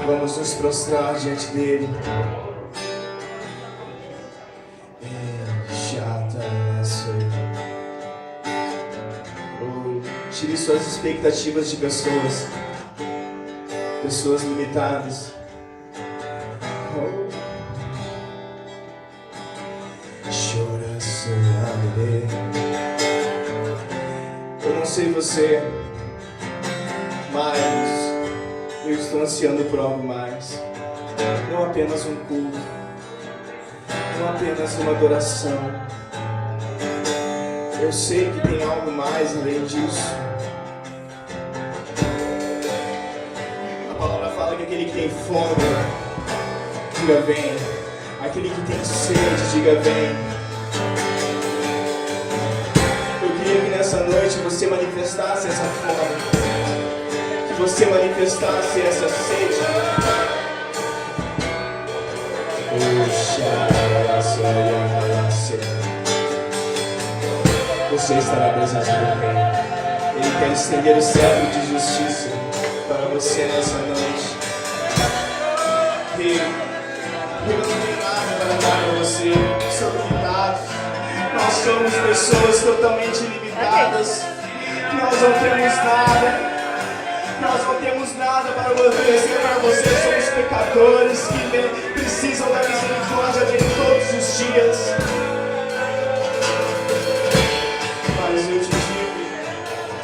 Vamos nos prostrar diante dele. Tire suas expectativas de pessoas limitadas. Eu não sei você, mas eu estou ansiando por algo mais. Não apenas um culto, não apenas uma adoração. Eu sei que tem algo mais além disso. A palavra fala que aquele que tem fome, diga vem. Aquele que tem sede, diga vem. Eu queria que nessa noite você manifestasse essa fome, que você manifestasse essa sede. Você está na presença do Rei. Ele quer estender o cetro de justiça para você nessa noite. Rei, eu não tenho nada para dar para você. Sou limitado. Nós somos pessoas totalmente limitadas. Nós não temos nada. Nós não temos nada para oferecer para você. Somos pecadores que precisam da misericórdia dele todos os dias. Mas eu te digo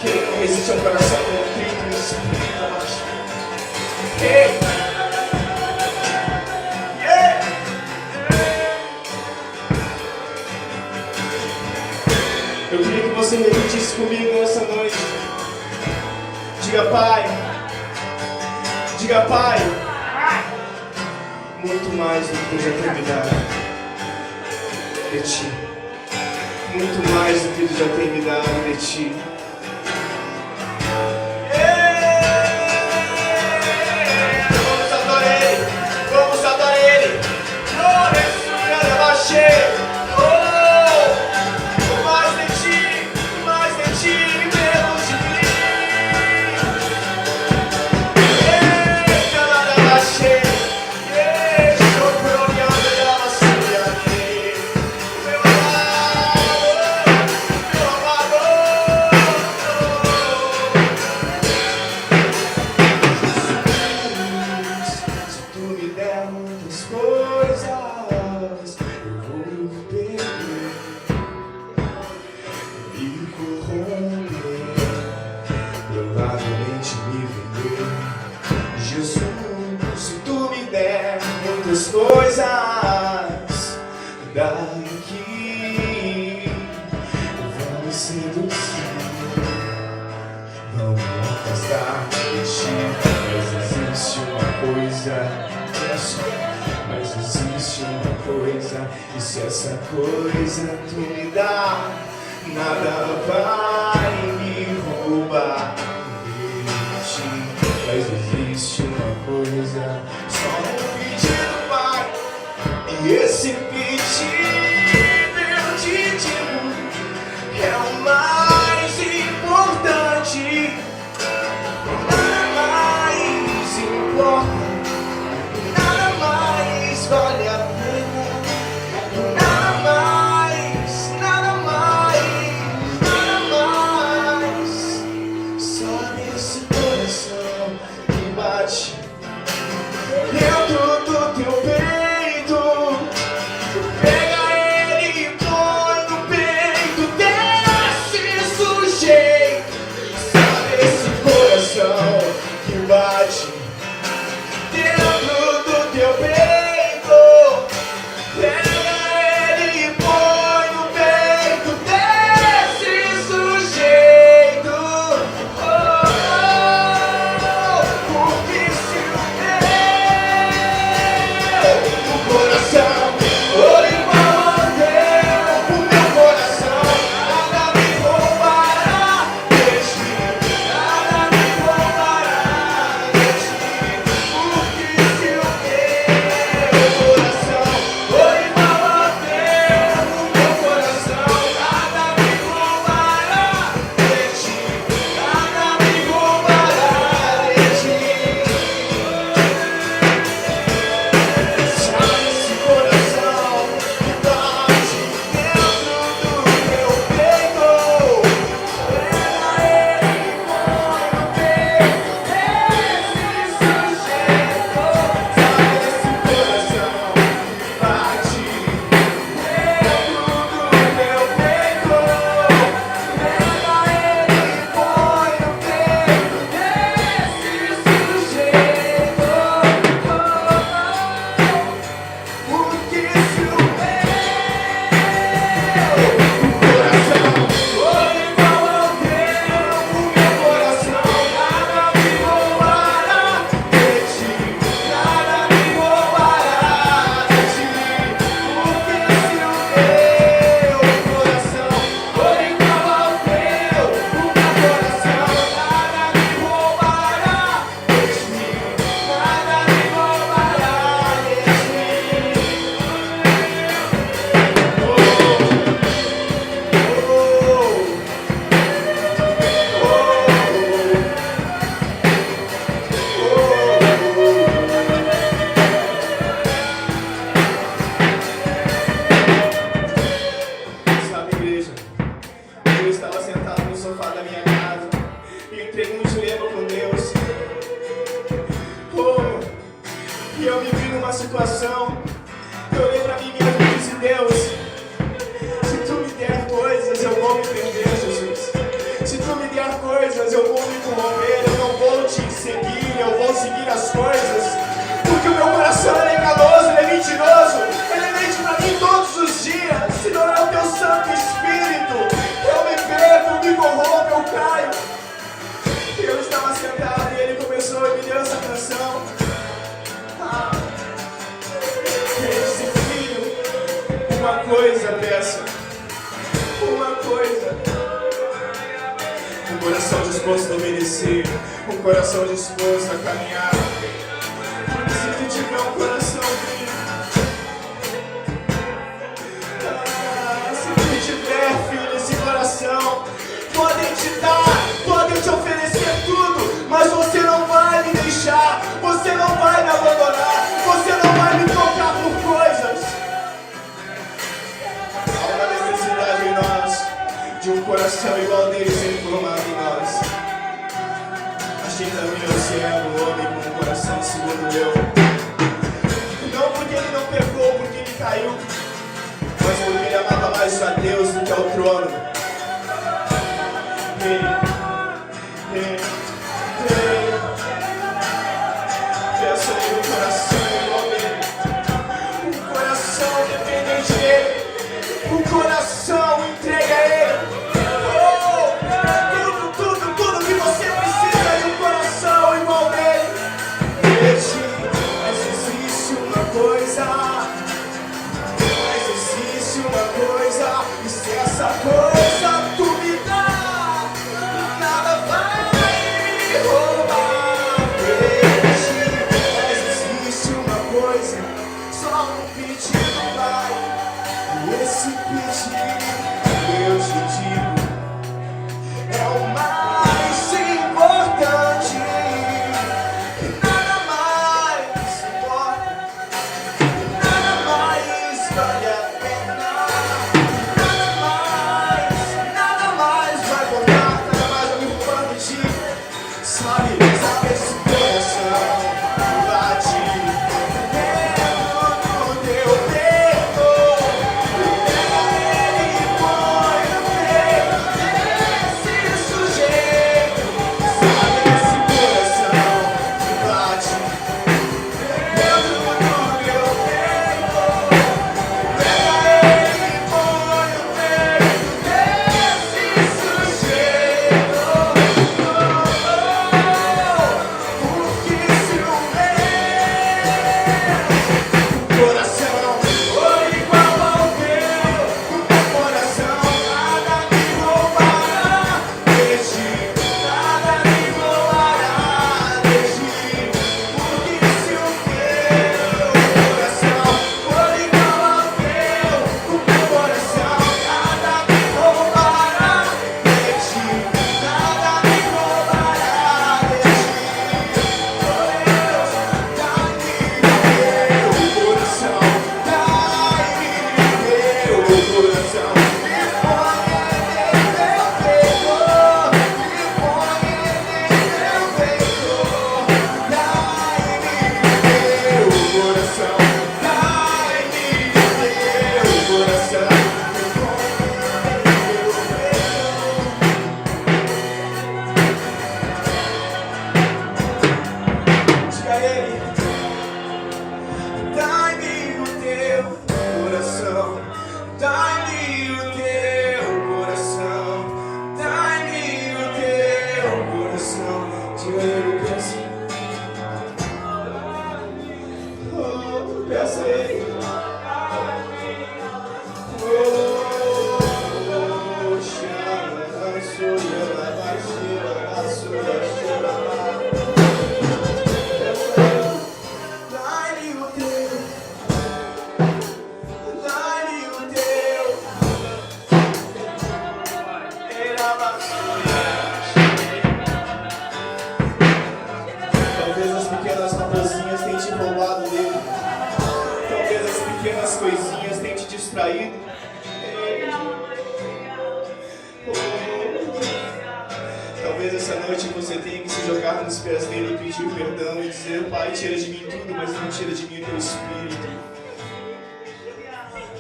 que ele não resiste a um coração contrito e espírito abatido. Eu queria que você repetisse comigo nessa noite. Diga Pai, muito mais do que tu já tem me dado de ti. Muito mais do que tu já tem me dado de ti. Vamos adorar Ele, vamos adorar Ele. Mais de ti, menos de mim. Coisas daqui vão me seduzir, vão me afastar de ti. Mas existe uma coisa, e se essa coisa tu me dá, nada vai me roubar de ti. Mas existe uma coisa, só um pedido, Pai. E esse pedido eu te digo é o mais importante. Nada mais importa, nada mais vale a pena. Nada mais, nada mais. Sabe esse coração que bate dentro do teu peito? Porque se eu me vi numa situação que eu olhei pra mim mesmo e disse: Deus, se tu me der coisas, eu vou me perder, Jesus. Se tu me der coisas, eu vou me corromper, eu não vou te seguir, eu vou seguir as coisas. Porque o meu coração ele é enganoso, ele é mentiroso, ele mente pra mim todos os dias. Se não é o teu Santo Espírito, eu me perco, me corrompo, eu caio. E eu estava sentado e ele começou e me deu essa canção. Ele disse: filho, uma coisa peça, uma coisa. Um coração disposto a obedecer, um coração disposto a caminhar. Porque se tu tiver um coração firme, se tu tiver, filho, esse coração, podem te dar, podem te oferecer tudo, mas você não vai me deixar, você não vai me abandonar, você não vai me trocar por coisas. Há uma necessidade em nós de um coração igual dele sendo formado em nós. Achei também o servo, o homem com um coração segundo eu. Não porque ele não pecou, porque ele caiu, mas porque ele amava mais a Deus do que ao trono. Peça aí um coração igual dele, um coração dependente dele, um coração entregue a ele. Tudo que você precisa é de um coração igual dele. Mas existe uma coisa, e se essa coisa tu me dá, nada vai me roubar. Mas existe uma coisa, só um pedido vai, e esse pedido eu te digo é o mais importante, que nada mais importa, nada mais vale a pena, nada mais vai contar, nada mais vai me roubar de ti. Sabe esse coração bate dentro do teu peito, ele põe no peito desse sujeito. Sabe esse coração que bate dentro do teu peito, ele põe no peito desse sujeito. Porque se o meu coração for igual ao teu, o meu coração nada me roubará deste, nada me roubará deste. Porque se o meu coração for igual ao teu, o meu coração nada me roubará deste, nada me roubará deste. Dai-me o teu coração, dai-me o teu coração, dai-me o teu coração. Diga ele, peça. Oh, peça a ele. Oh, chama, chora, vai, chora, chora. Dai-me o teu, dai-me o teu. Talvez as pequenas raposinhas tenham te roubado dele. Talvez você tenha que se jogar nos pés dele e pedir perdão e dizer: Pai, tira de mim tudo, mas não tira de mim o teu Espírito.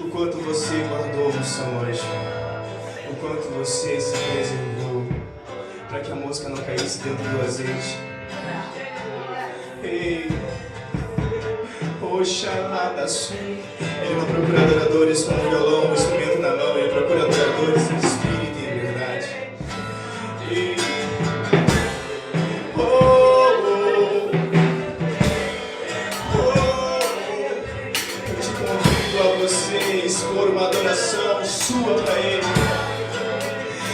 O quanto você guardou a unção hoje, o quanto você se preservou para que a mosca não caísse dentro do azeite. Ei, poxa, nada assim. Ele não procura adoradores com um violão, um instrumento na mão. Ele procura adoradores em espírito e em verdade. Ei, eu te convido a você expor uma adoração sua para Ele,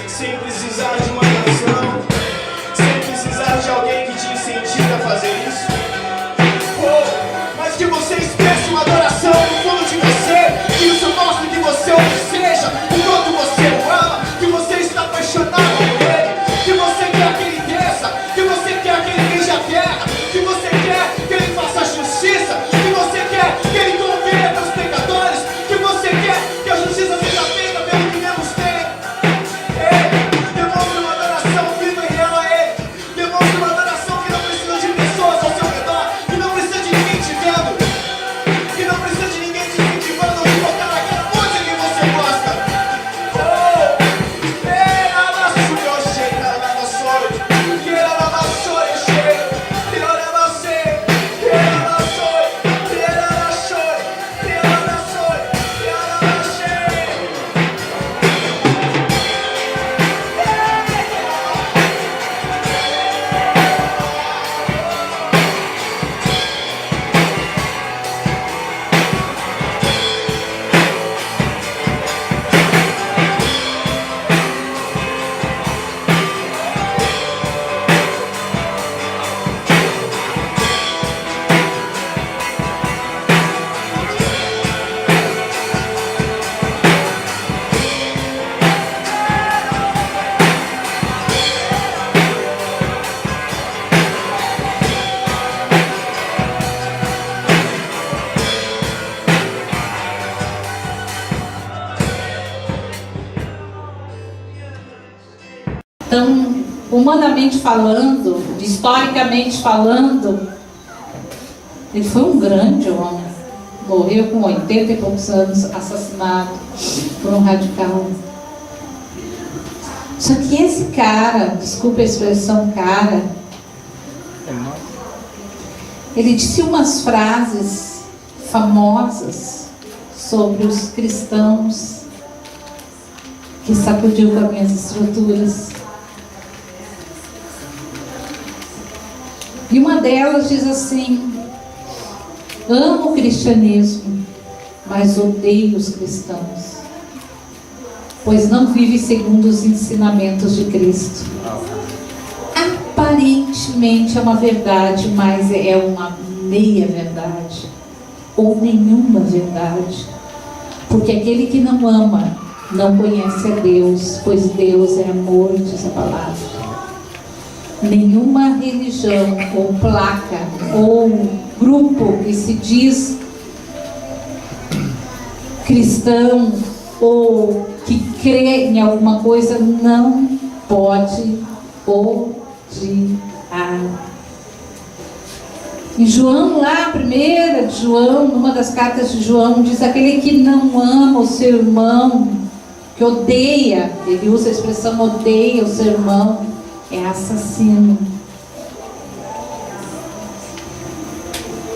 sem precisar de uma razão, sem precisar de alguém que te incentive a fazer isso. Mas que você expresse uma adoração no fundo de você, que isso mostre que você o deseja, o quanto você o ama, que você está apaixonado por Ele, que você quer que Ele desça, que você quer que Ele rija a terra, que você quer que Ele faça justiça, que você quer que Ele converta os pecadores, que você quer que a justiça seja feita pelo que menos tem. Demonstre uma adoração viva e real a Ele. Demonstre uma adoração que não precisa de pessoas ao seu redor, que não precisa de ninguém te vendo, que não precisa de ninguém te incentivando a tocar aquela música que você gosta. Então, humanamente falando, historicamente falando, ele foi um grande homem. Morreu com 80 e poucos anos, assassinado por um radical. Só que esse cara, desculpa a expressão cara, ele disse umas frases famosas sobre os cristãos que sacudiu com as minhas estruturas. E uma delas diz assim: amo o cristianismo, mas odeio os cristãos, pois não vive segundo os ensinamentos de Cristo. Aparentemente é uma verdade, mas é uma meia verdade, ou nenhuma verdade, porque aquele que não ama não conhece a Deus, pois Deus é amor, diz a palavra. Nenhuma religião, ou placa, ou grupo que se diz cristão, ou que crê em alguma coisa, não pode odiar. Em João, lá, 1 de João, numa das cartas de João, diz: aquele que não ama o seu irmão, que odeia, ele usa a expressão odeia o seu irmão, é assassino.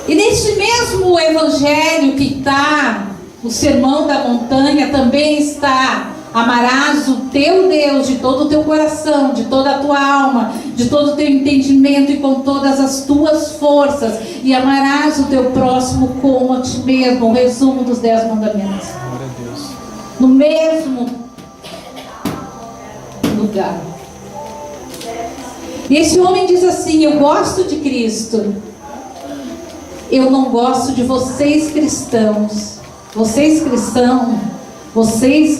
E neste mesmo evangelho que está o sermão da montanha, também está: amarás o teu Deus de todo o teu coração, de toda a tua alma, de todo o teu entendimento e com todas as tuas forças, e amarás o teu próximo como a ti mesmo. O resumo dos 10 mandamentos. Glória a Deus. No mesmo lugar. E esse homem diz assim: eu gosto de Cristo, eu não gosto de vocês cristãos. Vocês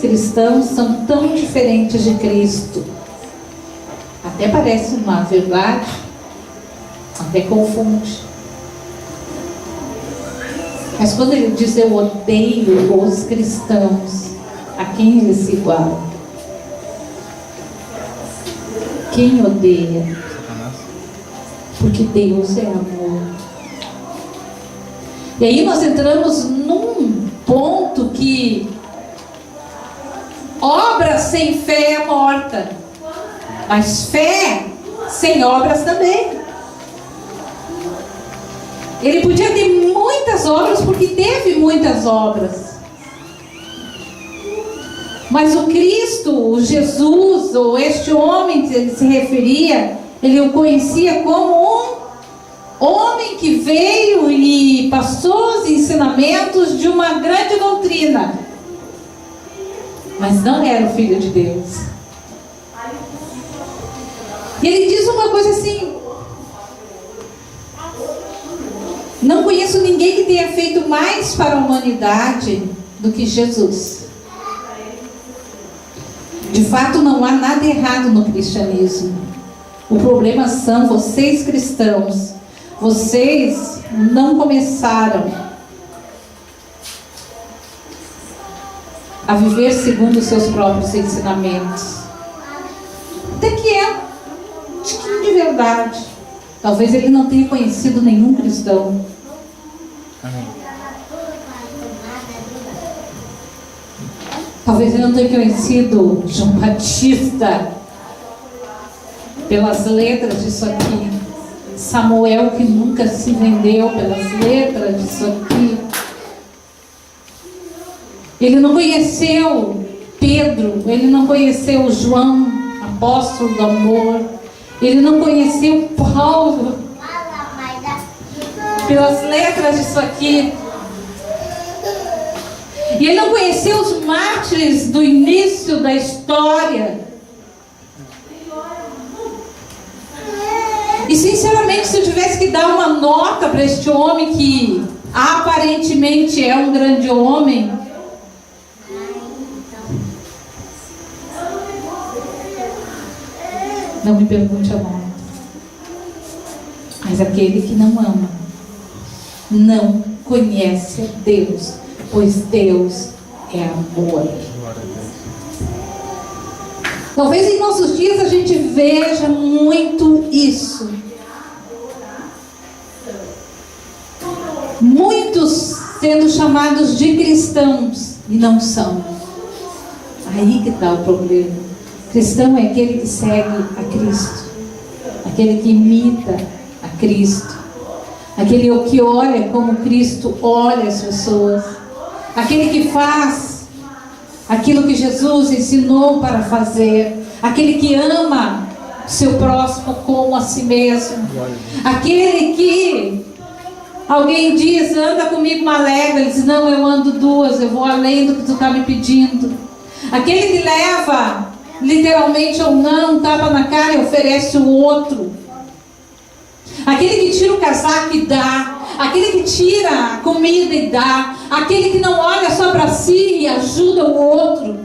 cristãos são tão diferentes de Cristo. Até parece uma verdade, até confunde. Mas quando ele diz eu odeio os cristãos, a quem ele se iguala? Quem odeia? Satanás. porque Deus é amor. E aí nós entramos num ponto que obra sem fé é morta, mas fé sem obras também. Ele podia ter muitas obras, porque teve muitas obras. Mas o Cristo, o Jesus, ou este homem que ele se referia, ele o conhecia como um homem que veio e passou os ensinamentos de uma grande doutrina, mas não era o Filho de Deus. E ele diz uma coisa assim: não conheço ninguém que tenha feito mais para a humanidade do que Jesus. De fato, não há nada errado no cristianismo. O problema são vocês cristãos. Vocês não começaram a viver segundo os seus próprios ensinamentos. Até que é um tiquinho de verdade. Talvez ele não tenha conhecido nenhum cristão. Talvez ele não tenha conhecido João Batista pelas letras disso aqui. Samuel, que nunca se vendeu pelas letras disso aqui. Ele não conheceu Pedro, ele não conheceu João, apóstolo do amor. Ele não conheceu Paulo pelas letras disso aqui. E ele não conheceu os mártires do início da história. E sinceramente, se eu tivesse que dar uma nota para este homem que aparentemente é um grande homem, não me pergunte a nota. Mas aquele que não ama, não conhece a Deus, pois Deus é amor. Talvez em nossos dias a gente veja muito isso. Muitos sendo chamados de cristãos e não são. Aí que está o problema. Cristão é aquele que segue a Cristo, aquele que imita a Cristo, aquele que olha como Cristo olha as pessoas, aquele que faz aquilo que Jesus ensinou para fazer, aquele que ama seu próximo como a si mesmo, aquele que alguém diz: anda comigo uma légua, ele diz: não, eu ando duas, eu vou além do que tu está me pedindo, aquele que leva literalmente ou não um tapa na cara e oferece o outro, aquele que tira o casaco e dá, aquele que tira a comida e dá, aquele que não olha só para si e ajuda o outro,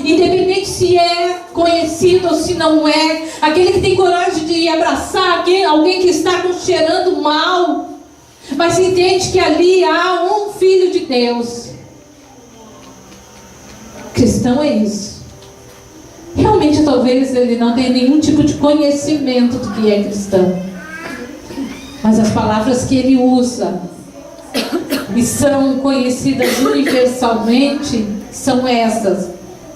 independente se é conhecido ou se não é, aquele que tem coragem de abraçar alguém que está cheirando mal, mas entende que ali há um Filho de Deus. Cristão é isso. Realmente talvez ele não tenha nenhum tipo de conhecimento do que é cristão, mas as palavras que ele usa e são conhecidas universalmente são essas: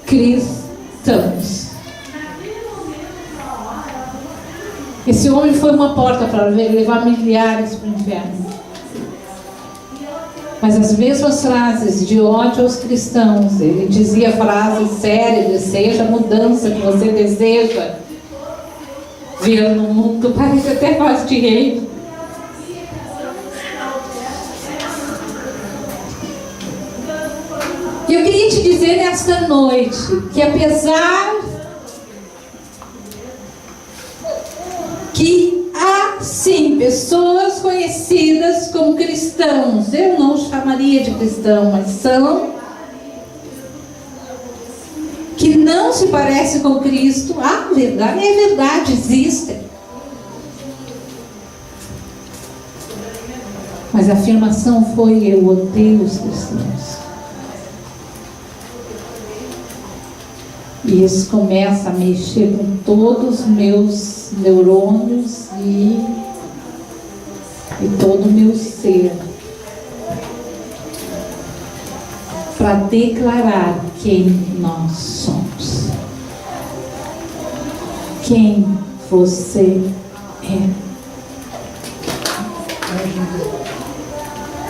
cristãos. Esse homem foi uma porta para levar milhares para o inferno. Mas as mesmas frases de ódio aos cristãos, ele dizia frases sérias: seja a mudança que você deseja ver no mundo. Parece até voz de rei. E eu queria te dizer nesta noite que, apesar que há sim pessoas conhecidas como cristãos, eu não chamaria de cristão, mas são, que não se parecem com Cristo. Verdade, é verdade, existem. Mas a afirmação foi: eu odeio os cristãos. E isso começa a mexer com todos os meus neurônios e todo o meu ser, para declarar quem nós somos, quem você é.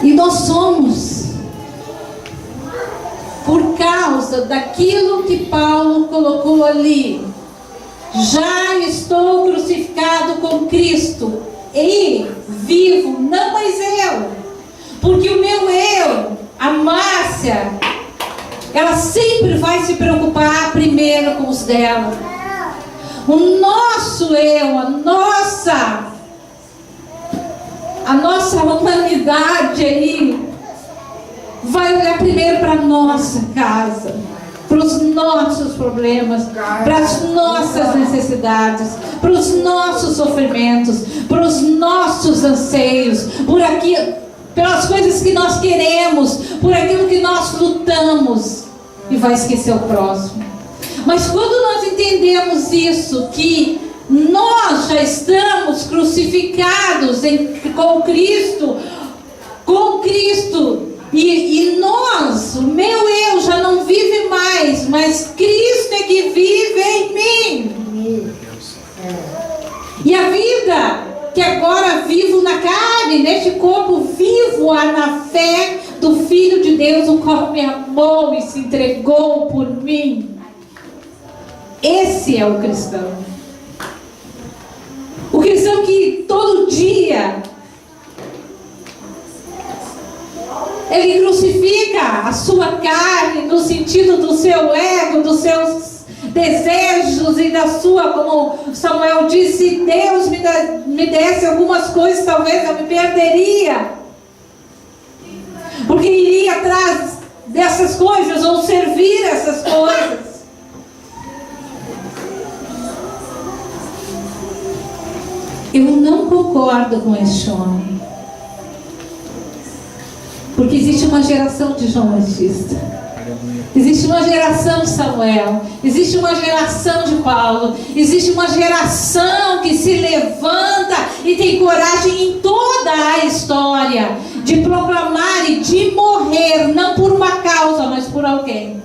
E nós somos, por causa daquilo que Paulo colocou ali: já estou crucificado com Cristo e vivo, não mais eu, porque o meu eu, a Márcia, ela sempre vai se preocupar primeiro com os dela. O nosso eu, a nossa humanidade aí vai olhar primeiro para a nossa casa, para os nossos problemas, para as nossas necessidades, para os nossos sofrimentos, para os nossos anseios, pelas coisas que nós queremos, por aquilo que nós lutamos, e vai esquecer o próximo. Mas quando nós entendemos isso, que nós já estamos crucificados com Cristo, e nós, o meu eu já não vive mais, mas Cristo é que vive em mim. E a vida que agora vivo na carne, neste corpo, vivo-a na fé do Filho de Deus, o qual me amou e se entregou por mim. Esse é o cristão. O cristão que todo dia ele crucifica a sua carne no sentido do seu ego, dos seus desejos e da sua, como Samuel disse, Deus me desse algumas coisas, talvez eu me perderia, porque iria atrás dessas coisas ou servir essas coisas. Eu não concordo com este homem, porque existe uma geração de João Batista, existe uma geração de Samuel, existe uma geração de Paulo, existe uma geração que se levanta e tem coragem em toda a história de proclamar e de morrer, não por uma causa, mas por alguém.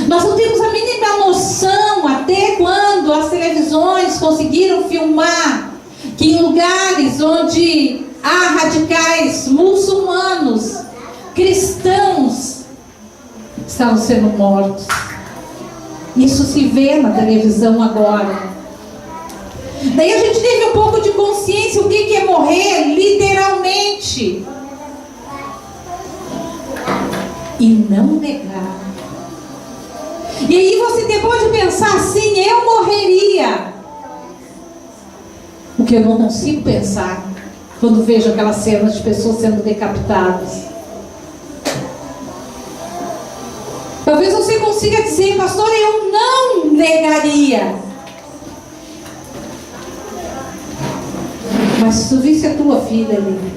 Nós não temos a mínima noção, até quando as televisões conseguiram filmar, que em lugares onde há radicais muçulmanos, cristãos, estavam sendo mortos. Isso se vê na televisão agora. Daí a gente teve um pouco de consciência o que é morrer literalmente. E não negar. E aí você pode pensar assim: eu morreria. O que eu não consigo pensar quando vejo aquelas cenas de pessoas sendo decapitadas. Talvez você consiga dizer: pastor, eu não negaria. Mas se tu visse a tua filha ali,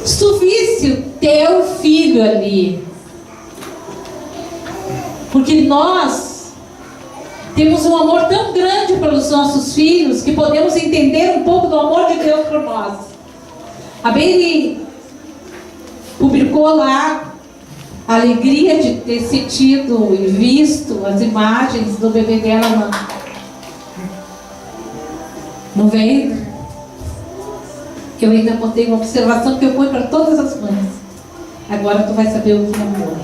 se tu visse o teu filho ali, porque nós temos um amor tão grande pelos nossos filhos que podemos entender um pouco do amor de Deus por nós. A Bailey publicou lá a alegria de ter sentido e visto as imagens do bebê dela no ventre. Eu ainda botei uma observação que eu ponho para todas as mães. Agora tu vai saber o que é amor.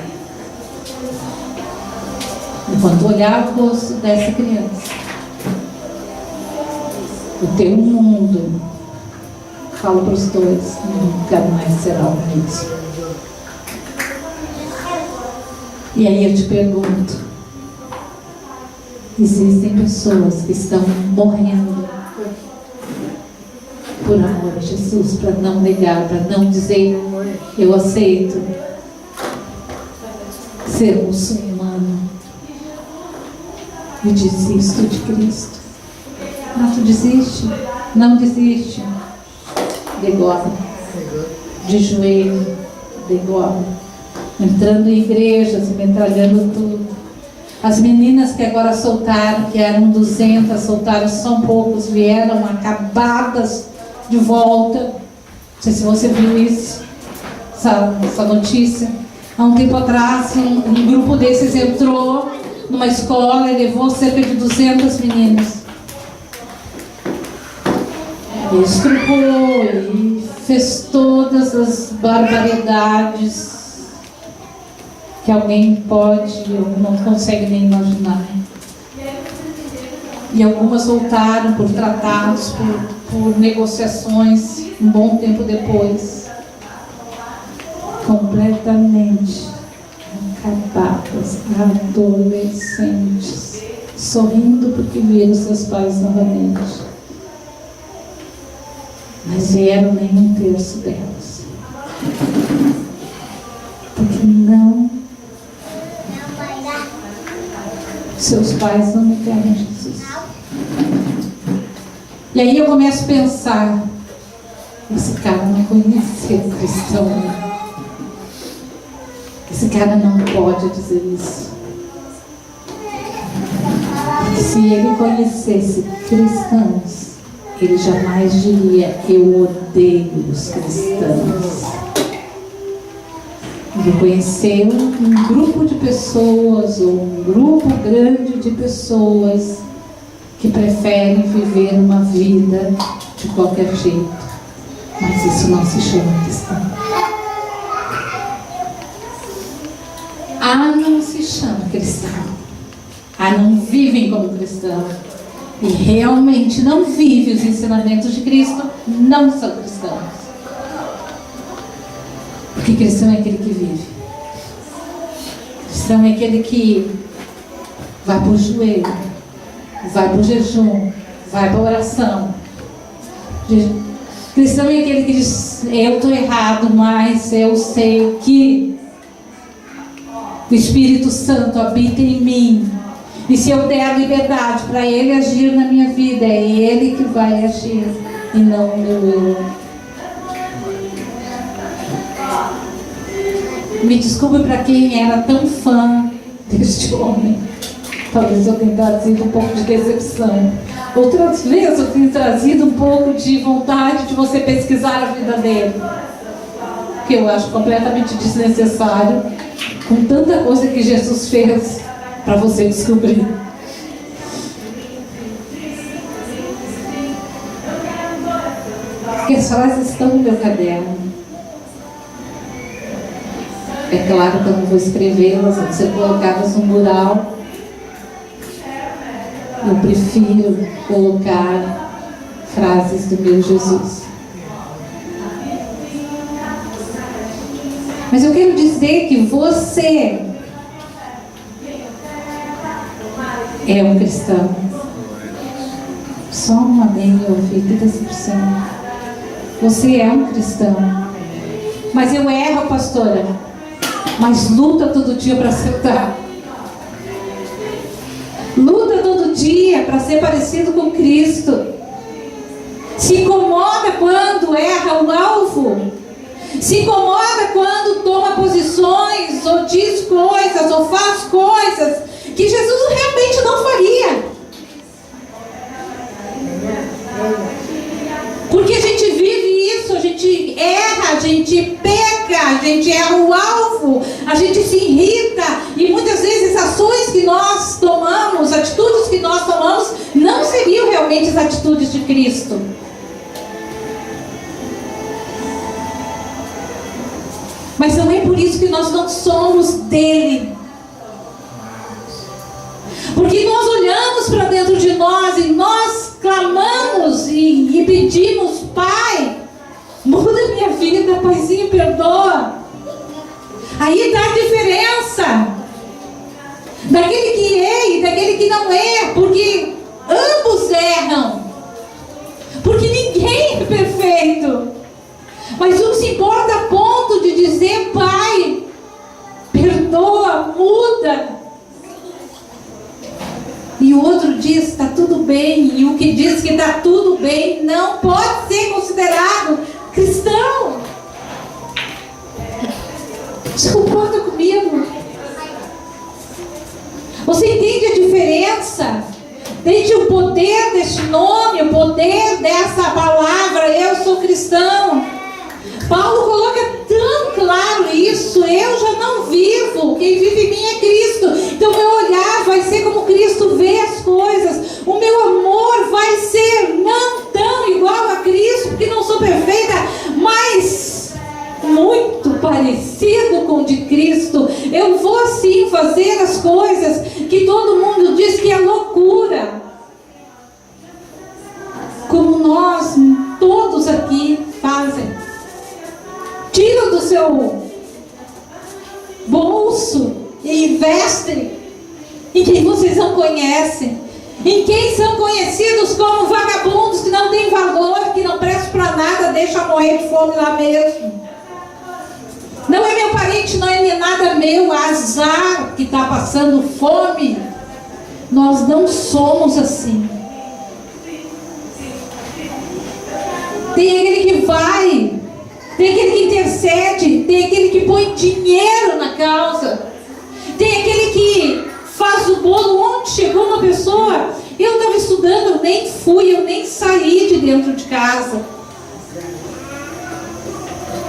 Enquanto olhar o rosto dessa criança, o teu mundo, falo para os dois, nunca mais será o mesmo. E aí eu te pergunto: existem pessoas que estão morrendo por amor a Jesus, para não negar, para não dizer: eu aceito ser muçulmano e desisto de Cristo. Mas tu desiste? Não desiste. De agora. de joelho, de igual, entrando em igrejas e metralhando tudo. As meninas que agora soltaram, que eram 200, soltaram só poucos, vieram acabadas de volta. Não sei se você viu isso, essa notícia. Há um tempo atrás, um grupo desses entrou numa escola e levou cerca de 200 meninas. E estrupou e fez todas as barbaridades que alguém pode ou não consegue nem imaginar. E algumas voltaram por tratados, por negociações, um bom tempo depois, completamente acabadas, adolescentes, sorrindo porque viram seus pais novamente. Mas vieram nem um terço delas. Porque seus pais não negaram Jesus. E aí eu começo a pensar, esse cara não conheceu o cristão. Esse cara não pode dizer isso. Porque se ele conhecesse cristãos, ele jamais diria, eu odeio os cristãos. Ele conheceu um grupo de pessoas, ou um grupo grande de pessoas, que preferem viver uma vida de qualquer jeito. Mas isso não se chama cristão. Não se chama cristão. Não vivem como cristão. E realmente não vivem os ensinamentos de Cristo, não são cristãos. Porque cristão é aquele que vive. Cristão é aquele que vai para o joelho, vai para o jejum, vai para a oração. Cristão é aquele que diz, eu estou errado, mas eu sei que o Espírito Santo habita em mim. E se eu der a liberdade para Ele agir na minha vida, é Ele que vai agir e não o meu eu. Me desculpe para quem era tão fã deste homem. Talvez eu tenha trazido um pouco de decepção. Outras vezes eu tenho trazido um pouco de vontade de você pesquisar a vida dele. Que eu acho completamente desnecessário, com tanta coisa que Jesus fez para você descobrir. Porque as frases estão no meu caderno. É claro que eu não vou escrevê-las, vão ser colocadas no mural. Eu prefiro colocar frases do meu Jesus. Mas eu quero dizer que você é um cristão. Só um amém, eu ouvi, que decepção. Você é um cristão. Mas eu erro, pastora. Mas luta todo dia para acertar. Luta todo dia para ser parecido com Cristo. Se incomoda quando erra o alvo. Se incomoda quando toma posições, ou diz coisas, ou faz coisas que Jesus realmente não faria. Porque a gente vive isso, a gente erra, a gente peca, a gente erra o alvo, a gente se irrita, e muitas vezes ações que nós tomamos, atitudes que nós tomamos, não seriam realmente as atitudes de Cristo. Mas não é por isso que nós não somos dele. Porque nós olhamos para dentro de nós e nós clamamos e pedimos, Pai, muda minha vida, Paizinho, perdoa. Aí está a diferença daquele que é e daquele que não é, porque ambos erram. Porque ninguém é perfeito. Mas um se importa a ponto de dizer, Pai, perdoa, muda. E o outro diz, está tudo bem. E o que diz que está tudo bem não pode ser considerado cristão. Você concorda comigo? Você entende a diferença? Entende o poder deste nome, o poder dessa palavra, eu sou cristão. Paulo coloca tão claro isso, eu já não vivo, quem vive em mim é Cristo. Então meu olhar vai ser como Cristo vê as coisas, o meu amor vai ser não tão igual a Cristo, porque não sou perfeita, mas muito parecido com o de Cristo. Eu vou sim fazer as coisas que todo mundo diz que é loucura, como nós todos aqui fazem. Tira do seu bolso e investe em quem vocês não conhecem, em quem são conhecidos como vagabundos, que não têm valor, que não prestam para nada, deixa morrer de fome lá mesmo. Não é meu parente, não é nada meu, azar que está passando fome. Nós não somos assim. Tem aquele que vai, tem aquele que intercede, tem aquele que põe dinheiro na causa, tem aquele que faz o bolo. Onde chegou uma pessoa, eu estava estudando, eu nem fui, eu nem saí de dentro de casa,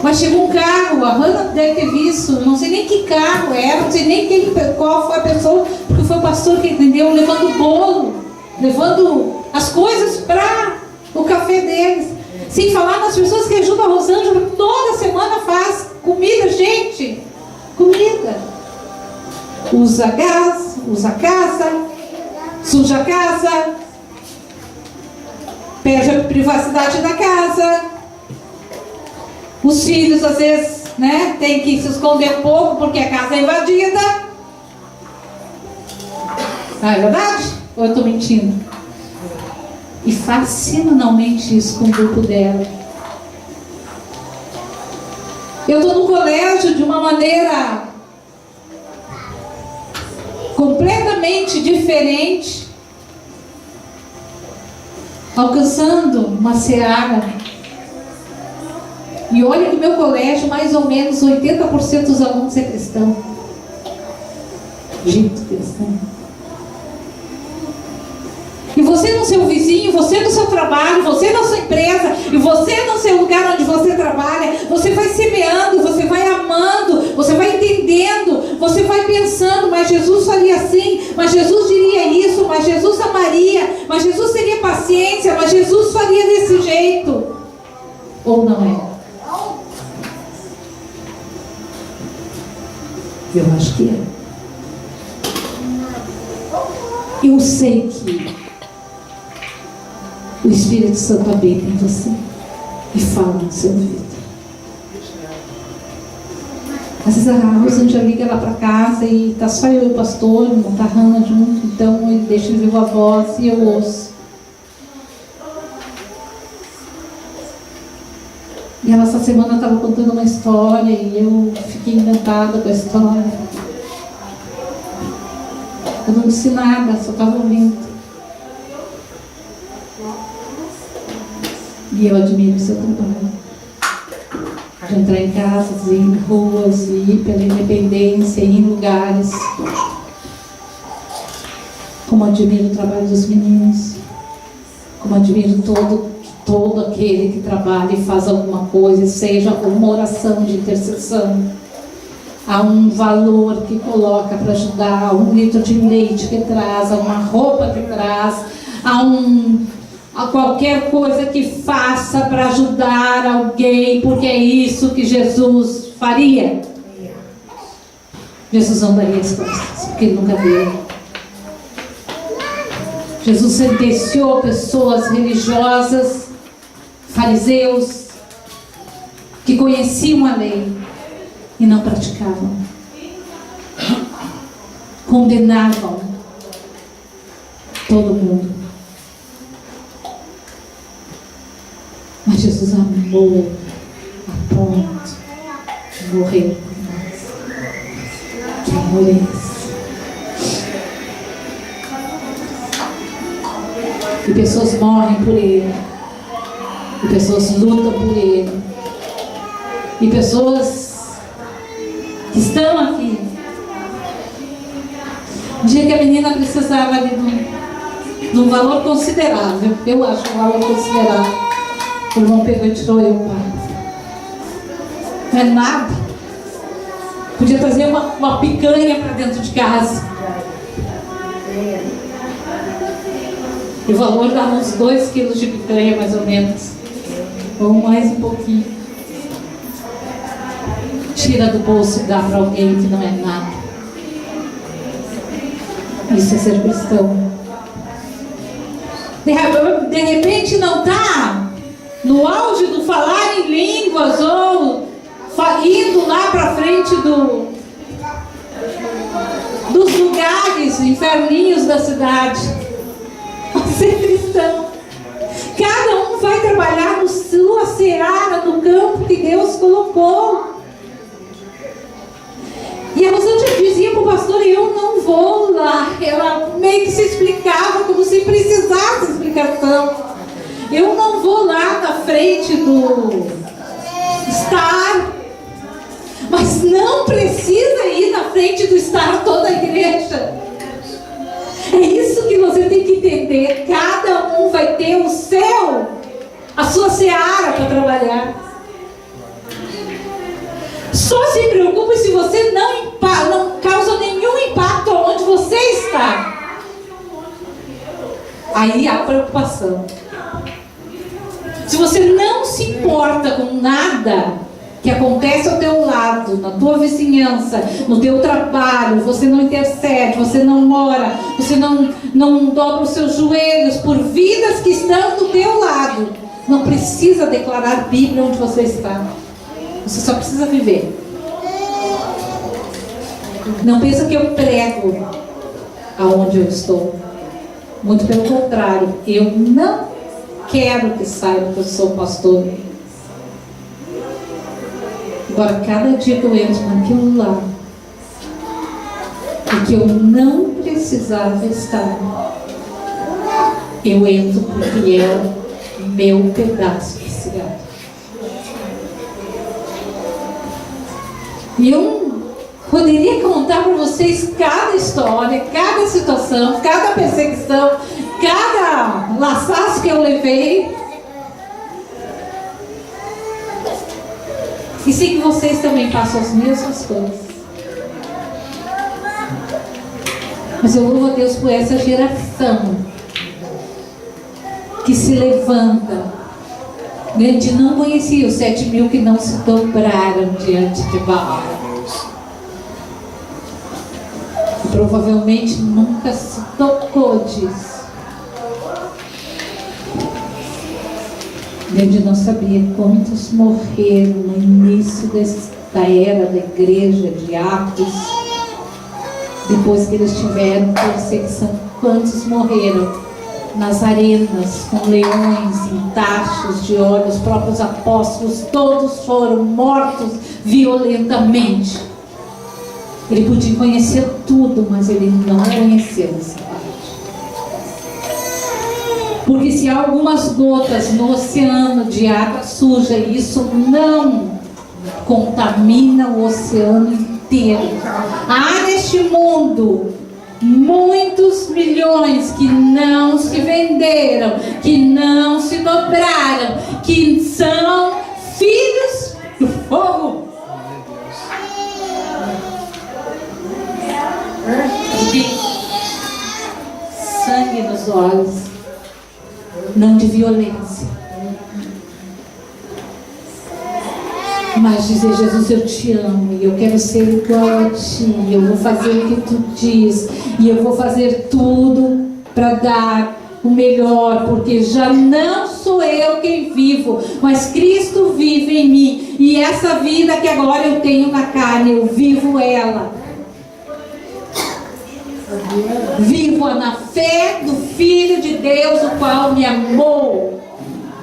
mas chegou um carro, a Hannah deve ter visto, não sei nem que carro era, não sei nem qual foi a pessoa, porque foi o pastor que entendeu, levando o bolo, levando as coisas para o café deles. Sem falar nas pessoas que ajudam a Rosângela, toda semana faz comida, gente, comida. Usa gás, usa casa, suja a casa, perde a privacidade da casa. Os filhos às vezes, né, tem que se esconder um pouco porque a casa é invadida. Não é verdade? Ou eu estou mentindo? E faz semanalmente isso com o grupo dela. Eu estou no colégio de uma maneira completamente diferente, alcançando uma seara. E olha que meu colégio, mais ou menos 80% dos alunos é cristão. Gente cristão. E você no seu vizinho, você no seu trabalho, você na sua empresa, e você no seu lugar onde você trabalha, você vai semeando, você vai amando, você vai entendendo, você vai pensando, mas Jesus faria assim, mas Jesus diria isso, mas Jesus amaria, mas Jesus teria paciência, mas Jesus faria desse jeito. Ou não é? Eu acho que é. Eu sei que o Espírito Santo habita em você e fala no seu ouvido. Às vezes a Rosângela liga lá para casa e está só eu e o pastor, não está a Hannah junto, então ele deixa ele vivo a voz e eu ouço. E ela essa semana estava contando uma história e eu fiquei encantada com a história. Eu não disse nada, só estava ouvindo. E eu admiro o seu trabalho. De entrar em casas, em ruas, e ir pela independência, ir em lugares. Como admiro o trabalho dos meninos. Como admiro todo aquele que trabalha e faz alguma coisa, seja uma oração de intercessão. Há um valor que coloca para ajudar, há um litro de leite que traz, há uma roupa que traz, há qualquer coisa que faça para ajudar alguém, porque é isso que Jesus faria. Jesus não daria as costas, porque ele nunca deu. Jesus sentenciou pessoas religiosas, fariseus, que conheciam a lei e não praticavam. Condenavam todo mundo. Mas Jesus amou a ponto de morrer por nós. Que amor é esse? E pessoas morrem por ele. E pessoas lutam por ele. E pessoas que estão aqui. Um dia que a menina precisava de um valor considerável, eu acho um valor considerável, o irmão pegou e tirou eu, pai. Não é nada. Podia trazer uma picanha para dentro de casa. E o valor dava uns 2 quilos de picanha, mais ou menos. Ou mais um pouquinho. Tira do bolso e dá para alguém que não é nada. Isso é ser cristão. De repente não está no auge do falar em línguas ou indo lá para frente dos lugares, inferninhos da cidade. Ser cristão. Cada um vai trabalhar no sua seara, no campo que Deus colocou. E a Rosângela dizia para o pastor: eu não vou lá. Ela meio que se explicava como se precisasse explicação. Eu não vou lá na frente do estar. Mas não precisa ir na frente do estar toda a igreja. É isso que você tem que entender. Cada um vai ter a sua seara para trabalhar. Só se preocupe se você não causa nenhum impacto onde você está. Aí há preocupação. Se você não se importa com nada que acontece ao teu lado, na tua vizinhança, no teu trabalho, você não intercede, você não ora, você não dobra os seus joelhos por vidas que estão do teu lado, não precisa declarar Bíblia onde você está. Você só precisa viver. Não pensa que eu prego aonde eu estou. Muito pelo contrário, eu não quero que saiba que eu sou pastor. Agora, cada dia que eu entro naquilo lá, e que eu não precisava estar, eu entro porque é o meu pedaço de cigarro. E eu poderia contar para vocês cada história, cada situação, cada perseguição, cada laçaço que eu levei. E sei que vocês também passam as mesmas coisas. Mas eu louvo a Deus por essa geração que se levanta. Gandhi não conhecia os 7.000 que não se dobraram diante de Baal. E provavelmente nunca se tocou disso. Gandhi não sabia quantos morreram no início da era da igreja de Atos. Depois que eles tiveram perseguição, quantos morreram nas arenas, com leões em tachos de óleo. Os próprios apóstolos, todos foram mortos violentamente. Ele podia conhecer tudo, mas ele não conheceu essa parte. Porque se há algumas gotas no oceano de água suja, isso não contamina o oceano inteiro. Há neste mundo muitos milhões que não se venderam, que não se dobraram, que são filhos do fogo. De sangue nos olhos, não de violência. Mas dizer: Jesus, eu te amo e eu quero ser igual a ti, eu vou fazer o que tu diz e eu vou fazer tudo para dar o melhor, porque já não sou eu quem vivo, mas Cristo vive em mim, e essa vida que agora eu tenho na carne, eu vivo ela. Vivo-a na fé do Filho de Deus, o qual me amou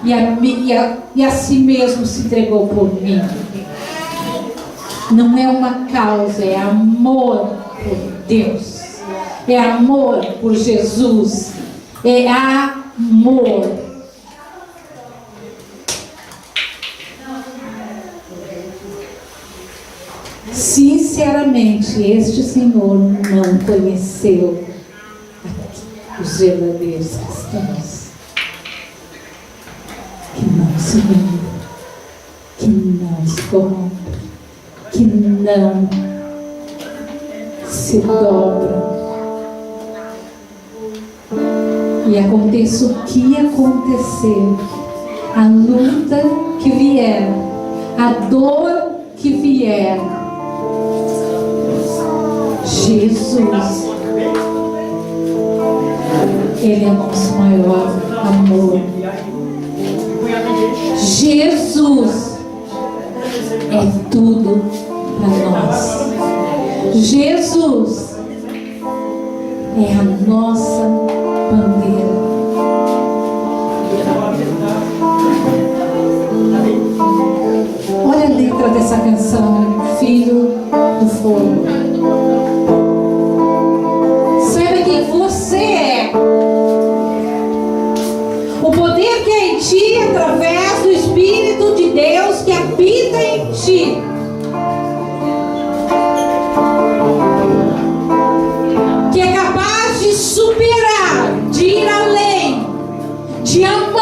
e a si mesmo se entregou por mim. Não é uma causa, é amor por Deus, é amor por Jesus, é amor. sinceramente, este Senhor não conheceu os verdadeiros cristãos, que não se vendem, que não se corrompem, que não se dobram. E aconteça o que acontecer, a luta que vier, a dor que vier, Jesus, Ele é nosso maior amor. Jesus é tudo para nós. Jesus é a nossa bandeira. Olha a letra dessa canção, Filho do Fogo. Saiba quem você é. O poder que é em ti, através do Espírito de Deus que habita em ti. Que é capaz de superar, de ir além, de amar